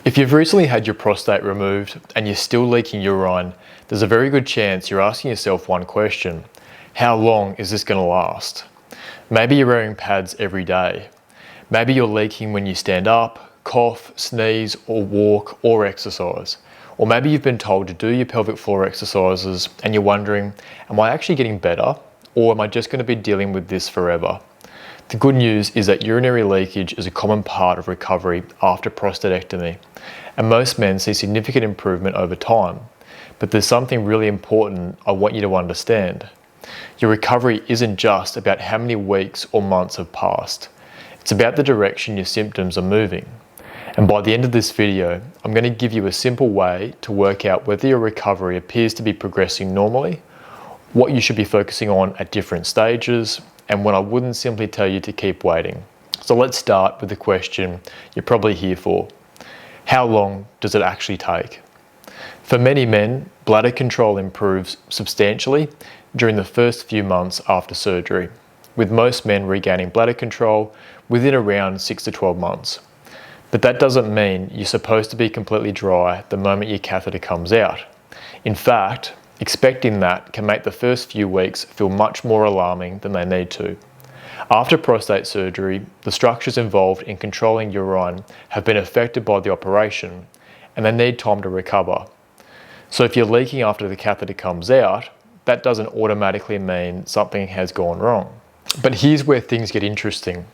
If you've recently had your prostate removed and you're still leaking urine, there's a very good chance you're asking yourself one question: how long is this going to last? Maybe you're wearing pads every day. Maybe you're leaking when you stand up, cough, sneeze, or walk, or exercise. Or maybe you've been told to do your pelvic floor exercises and you're wondering, am I actually getting better, or am I just going to be dealing with this forever? The good news is that urinary leakage is a common part of recovery after prostatectomy, and most men see significant improvement over time. But there's something really important I want you to understand. Your recovery isn't just about how many weeks or months have passed. It's about the direction your symptoms are moving. And by the end of this video, I'm going to give you a simple way to work out whether your recovery appears to be progressing normally, what you should be focusing on at different stages, and when I wouldn't simply tell you to keep waiting. So let's start with the question you're probably here for. How long does it actually take? For many men, bladder control improves substantially during the first few months after surgery, with most men regaining bladder control within around 6 to 12 months. But that doesn't mean you're supposed to be completely dry the moment your catheter comes out. In fact, expecting that can make the first few weeks feel much more alarming than they need to. After prostate surgery, the structures involved in controlling urine have been affected by the operation, and they need time to recover. So if you're leaking after the catheter comes out, that doesn't automatically mean something has gone wrong. But here's where things get interesting.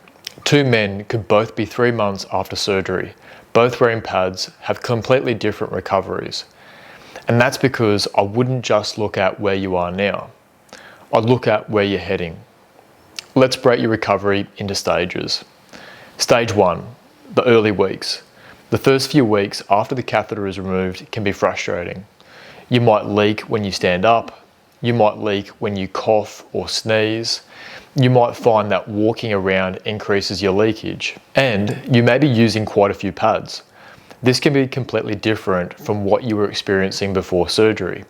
Two men could both be 3 months after surgery, both wearing pads, have completely different recoveries. And that's because I wouldn't just look at where you are now. I'd look at where you're heading. Let's break your recovery into stages. Stage 1, the early weeks. The first few weeks after the catheter is removed can be frustrating. You might leak when you stand up. You might leak when you cough or sneeze. You might find that walking around increases your leakage. And you may be using quite a few pads. This can be completely different from what you were experiencing before surgery.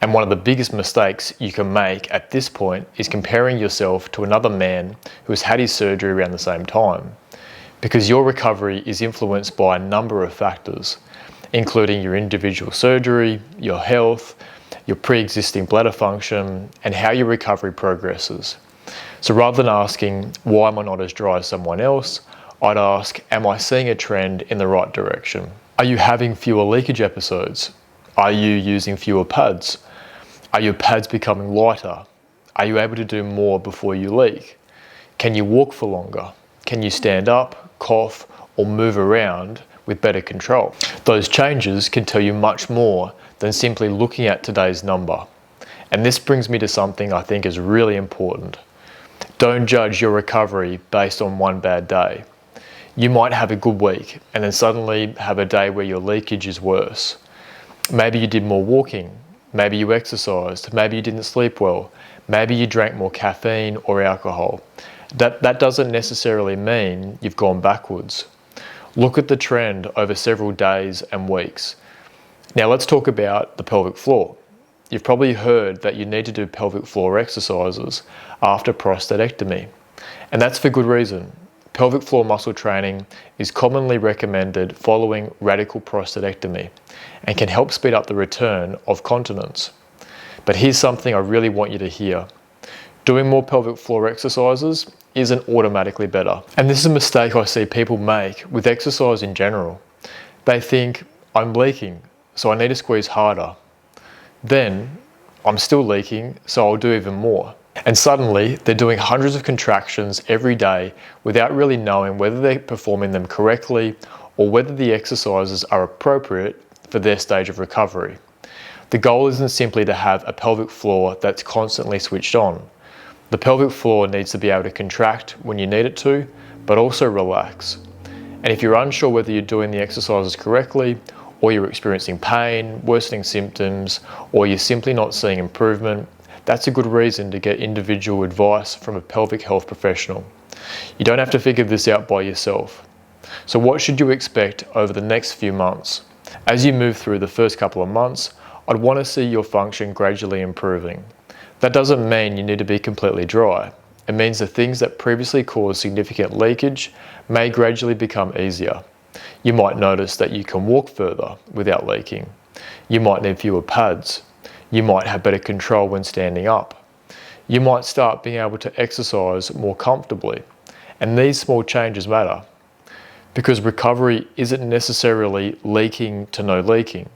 And one of the biggest mistakes you can make at this point is comparing yourself to another man who has had his surgery around the same time. Because your recovery is influenced by a number of factors, including your individual surgery, your health, your pre-existing bladder function, and how your recovery progresses. So rather than asking, why am I not as dry as someone else, I'd ask, am I seeing a trend in the right direction? Are you having fewer leakage episodes? Are you using fewer pads? Are your pads becoming lighter? Are you able to do more before you leak? Can you walk for longer? Can you stand up, cough, or move around with better control? Those changes can tell you much more than simply looking at today's number. And this brings me to something I think is really important. Don't judge your recovery based on one bad day. You might have a good week and then suddenly have a day where your leakage is worse. Maybe you did more walking, maybe you exercised, maybe you didn't sleep well, maybe you drank more caffeine or alcohol. That doesn't necessarily mean you've gone backwards. Look at the trend over several days and weeks. Now let's talk about the pelvic floor. You've probably heard that you need to do pelvic floor exercises after prostatectomy, and that's for good reason. Pelvic floor muscle training is commonly recommended following radical prostatectomy and can help speed up the return of continence. But here's something I really want you to hear. Doing more pelvic floor exercises isn't automatically better. And this is a mistake I see people make with exercise in general. They think, I'm leaking, so I need to squeeze harder. Then, I'm still leaking, so I'll do even more. And suddenly, they're doing hundreds of contractions every day without really knowing whether they're performing them correctly or whether the exercises are appropriate for their stage of recovery. The goal isn't simply to have a pelvic floor that's constantly switched on. The pelvic floor needs to be able to contract when you need it to, but also relax. And if you're unsure whether you're doing the exercises correctly, or you're experiencing pain, worsening symptoms, or you're simply not seeing improvement, that's a good reason to get individual advice from a pelvic health professional. You don't have to figure this out by yourself. So what should you expect over the next few months? As you move through the first couple of months, I'd want to see your function gradually improving. That doesn't mean you need to be completely dry. It means the things that previously caused significant leakage may gradually become easier. You might notice that you can walk further without leaking. You might need fewer pads. You might have better control when standing up. You might start being able to exercise more comfortably. And these small changes matter, because recovery isn't necessarily leaking to no leaking.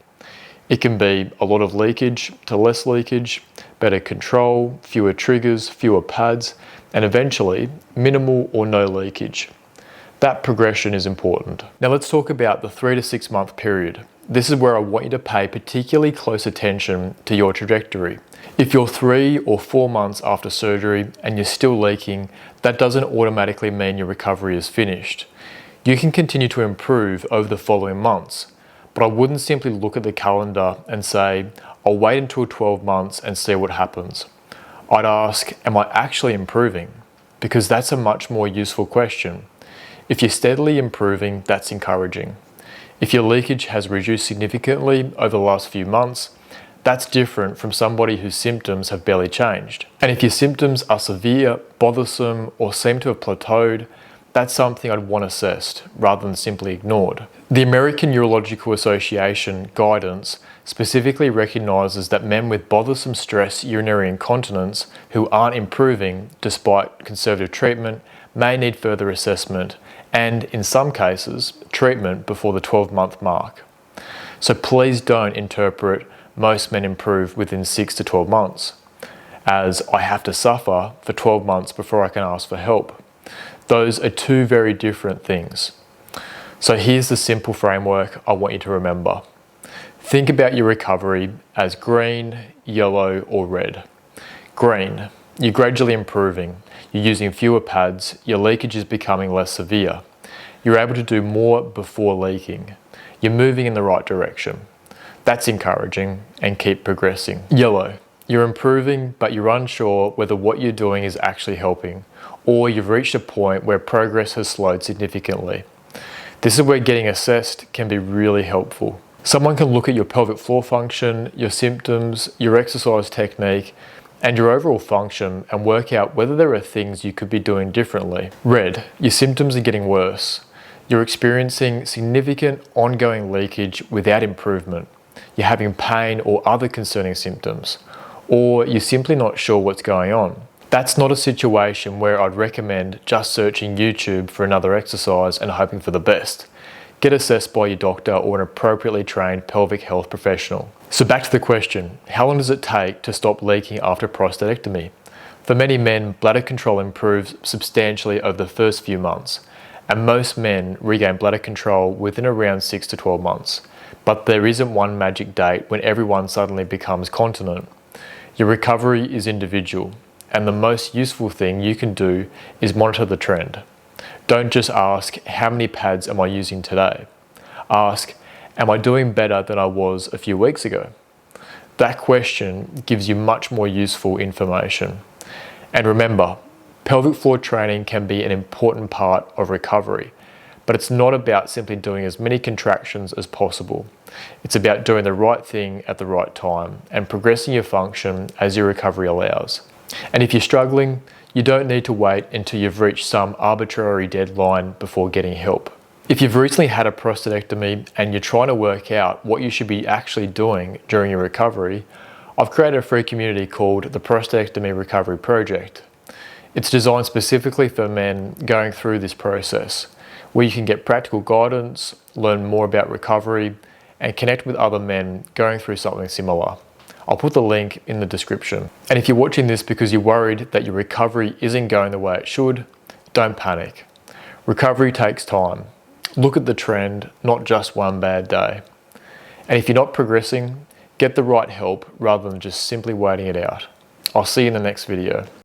It can be a lot of leakage to less leakage, better control, fewer triggers, fewer pads, and eventually minimal or no leakage. That progression is important. Now let's talk about the 3 to 6 month period. This is where I want you to pay particularly close attention to your trajectory. If you're 3 or 4 months after surgery and you're still leaking, that doesn't automatically mean your recovery is finished. You can continue to improve over the following months, but I wouldn't simply look at the calendar and say, I'll wait until 12 months and see what happens. I'd ask, am I actually improving? Because that's a much more useful question. If you're steadily improving, that's encouraging. If your leakage has reduced significantly over the last few months, that's different from somebody whose symptoms have barely changed. And if your symptoms are severe, bothersome, or seem to have plateaued, that's something I'd want assessed rather than simply ignored. The American Urological Association guidance specifically recognises that men with bothersome stress urinary incontinence who aren't improving despite conservative treatment may need further assessment and, in some cases, treatment before the 12-month mark. So please don't interpret most men improve within 6 to 12 months as I have to suffer for 12 months before I can ask for help. Those are two very different things. So here's the simple framework I want you to remember. Think about your recovery as green, yellow, or red. Green, you're gradually improving. You're using fewer pads. Your leakage is becoming less severe. You're able to do more before leaking. You're moving in the right direction. That's encouraging, and keep progressing. Yellow, you're improving, but you're unsure whether what you're doing is actually helping, or you've reached a point where progress has slowed significantly. This is where getting assessed can be really helpful. Someone can look at your pelvic floor function, your symptoms, your exercise technique, and your overall function and work out whether there are things you could be doing differently. Red, your symptoms are getting worse. You're experiencing significant ongoing leakage without improvement. You're having pain or other concerning symptoms, or you're simply not sure what's going on. That's not a situation where I'd recommend just searching YouTube for another exercise and hoping for the best. Get assessed by your doctor or an appropriately trained pelvic health professional. So back to the question, how long does it take to stop leaking after prostatectomy? For many men, bladder control improves substantially over the first few months, and most men regain bladder control within around 6 to 12 months. But there isn't one magic date when everyone suddenly becomes continent. Your recovery is individual, and the most useful thing you can do is monitor the trend. Don't just ask, how many pads am I using today? Ask, am I doing better than I was a few weeks ago? That question gives you much more useful information. And remember, pelvic floor training can be an important part of recovery, but it's not about simply doing as many contractions as possible. It's about doing the right thing at the right time and progressing your function as your recovery allows. And if you're struggling, you don't need to wait until you've reached some arbitrary deadline before getting help. If you've recently had a prostatectomy and you're trying to work out what you should be actually doing during your recovery, I've created a free community called the Prostatectomy Recovery Project. It's designed specifically for men going through this process, where you can get practical guidance, learn more about recovery, and connect with other men going through something similar. I'll put the link in the description. And if you're watching this because you're worried that your recovery isn't going the way it should, don't panic. Recovery takes time. Look at the trend, not just one bad day. And if you're not progressing, get the right help rather than just simply waiting it out. I'll see you in the next video.